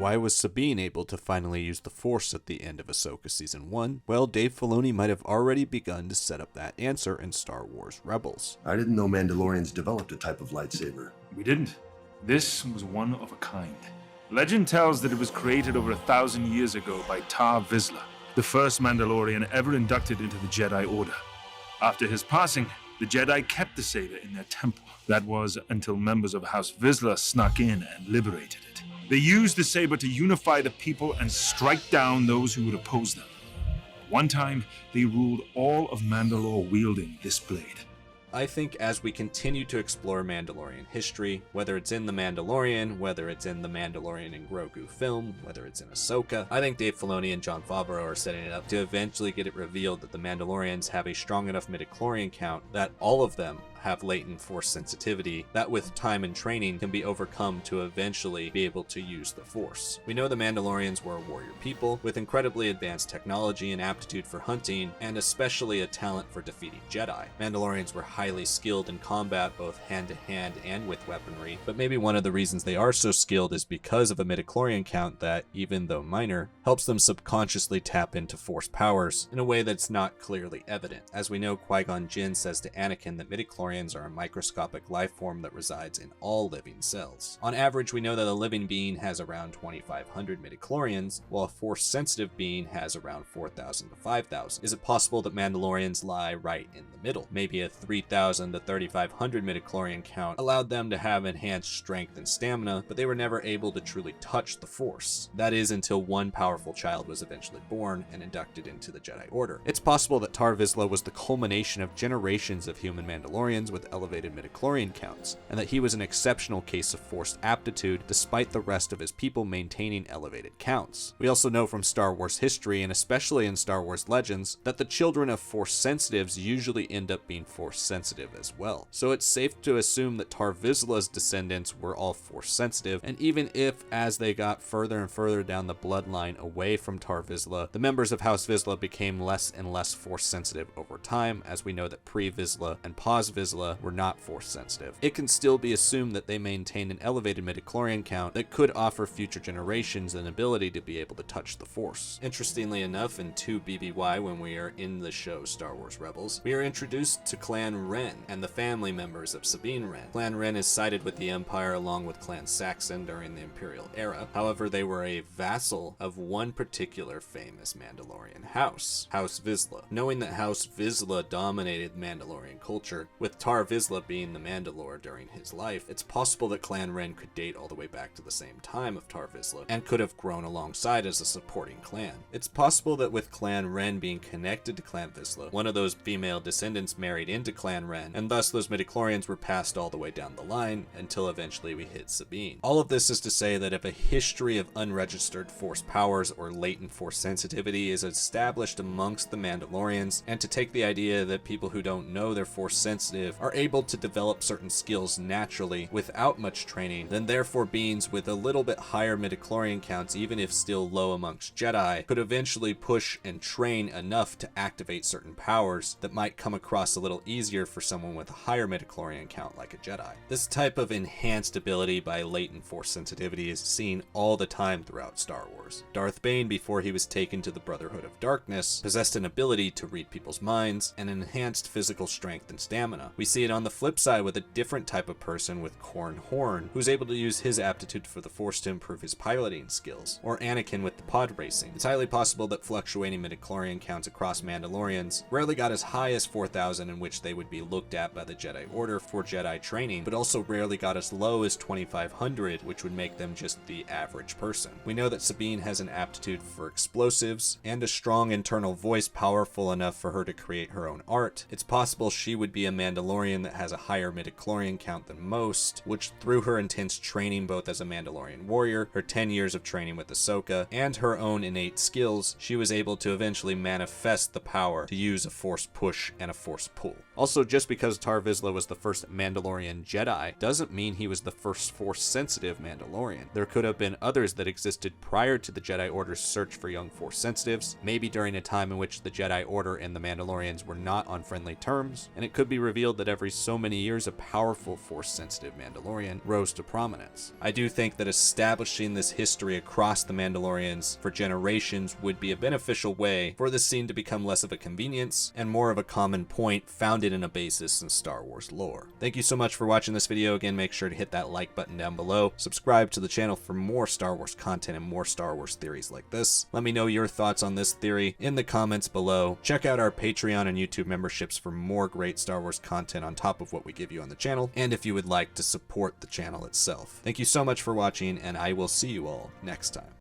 Why was Sabine able to finally use the Force at the end of Ahsoka Season 1? Well, Dave Filoni might have already begun to set up that answer in Star Wars Rebels. I didn't know Mandalorians developed a type of lightsaber. We didn't. This was one of a kind. Legend tells that it was created over 1,000 years ago by Tarre Vizsla, the first Mandalorian ever inducted into the Jedi Order. After his passing, the Jedi kept the saber in their temple. That was until members of House Vizsla snuck in and liberated it. They used the saber to unify the people and strike down those who would oppose them. One time, they ruled all of Mandalore wielding this blade. I think as we continue to explore Mandalorian history, whether it's in The Mandalorian, whether it's in the Mandalorian and Grogu film, whether it's in Ahsoka, I think Dave Filoni and Jon Favreau are setting it up to eventually get it revealed that the Mandalorians have a strong enough midi-chlorian count that all of them have latent Force sensitivity that with time and training can be overcome to eventually be able to use the Force. We know the Mandalorians were a warrior people with incredibly advanced technology and aptitude for hunting, and especially a talent for defeating Jedi. Mandalorians were highly skilled in combat both hand-to-hand and with weaponry, but maybe one of the reasons they are so skilled is because of a midi-chlorian count that, even though minor, helps them subconsciously tap into Force powers in a way that's not clearly evident. As we know, Qui-Gon Jinn says to Anakin that midi-chlorians are a microscopic life form that resides in all living cells. On average, we know that a living being has around 2,500 midi-chlorians, while a Force-sensitive being has around 4,000 to 5,000. Is it possible that Mandalorians lie right in the middle? Maybe a 3,000 to 3,500 midi-chlorian count allowed them to have enhanced strength and stamina, but they were never able to truly touch the Force. That is until one powerful child was eventually born and inducted into the Jedi Order. It's possible that Tarre Vizsla was the culmination of generations of human Mandalorians with elevated midi-chlorian counts, and that he was an exceptional case of Force aptitude despite the rest of his people maintaining elevated counts. We also know from Star Wars history, and especially in Star Wars Legends, that the children of Force sensitives usually end up being Force sensitive as well. So it's safe to assume that Tarre Vizsla's descendants were all Force sensitive, and even if, as they got further and further down the bloodline away from Tarre Vizsla, the members of House Vizsla became less and less Force sensitive over time, as we know that pre-Vizsla and pos-Vizsla were not Force sensitive. It can still be assumed that they maintained an elevated midi-chlorian count that could offer future generations an ability to be able to touch the Force. Interestingly enough, in 2 BBY, when we are in the show Star Wars Rebels, we are introduced to Clan Wren and the family members of Sabine Wren. Clan Wren is sided with the Empire along with Clan Saxon during the Imperial era. However, they were a vassal of one particular famous Mandalorian house, House Vizsla. Knowing that House Vizsla dominated Mandalorian culture, with Tarre Vizsla being the Mandalore during his life, it's possible that Clan Wren could date all the way back to the same time of Tarre Vizsla, and could have grown alongside as a supporting clan. It's possible that with Clan Wren being connected to Clan Vizsla, one of those female descendants married into Clan Wren, and thus those midi-chlorians were passed all the way down the line until eventually we hit Sabine. All of this is to say that if a history of unregistered Force powers or latent Force sensitivity is established amongst the Mandalorians, and to take the idea that people who don't know they're Force sensitive are able to develop certain skills naturally without much training, then therefore beings with a little bit higher midi-chlorian counts, even if still low amongst Jedi, could eventually push and train enough to activate certain powers that might come across a little easier for someone with a higher midi-chlorian count like a Jedi. This type of enhanced ability by latent Force sensitivity is seen all the time throughout Star Wars. Darth Bane, before he was taken to the Brotherhood of Darkness, possessed an ability to read people's minds and enhanced physical strength and stamina. We see it on the flip side with a different type of person with Corran Horn, who's able to use his aptitude for the Force to improve his piloting skills, or Anakin with the pod racing. It's highly possible that fluctuating midi-chlorian counts across Mandalorians rarely got as high as 4,000, in which they would be looked at by the Jedi Order for Jedi training, but also rarely got as low as 2,500, which would make them just the average person. We know that Sabine has an aptitude for explosives and a strong internal voice powerful enough for her to create her own art. It's possible she would be a Mandalorian that has a higher midi-chlorian count than most, which through her intense training both as a Mandalorian warrior, her 10 years of training with Ahsoka, and her own innate skills, she was able to eventually manifest the power to use a Force push and a Force pull. Also, just because Tarre Vizsla was the first Mandalorian Jedi doesn't mean he was the first Force-sensitive Mandalorian. There could have been others that existed prior to the Jedi Order's search for young Force-sensitives, maybe during a time in which the Jedi Order and the Mandalorians were not on friendly terms, and it could be revealed that every so many years a powerful Force-sensitive Mandalorian rose to prominence. I do think that establishing this history across the Mandalorians for generations would be a beneficial way for this scene to become less of a convenience and more of a common point founded in a basis in Star Wars lore. Thank you so much for watching this video. Again, make sure to hit that like button down below. Subscribe to the channel for more Star Wars content and more Star Wars theories like this. Let me know your thoughts on this theory in the comments below. Check out our Patreon and YouTube memberships for more great Star Wars content on top of what we give you on the channel, and if you would like to support the channel itself. Thank you so much for watching, and I will see you all next time.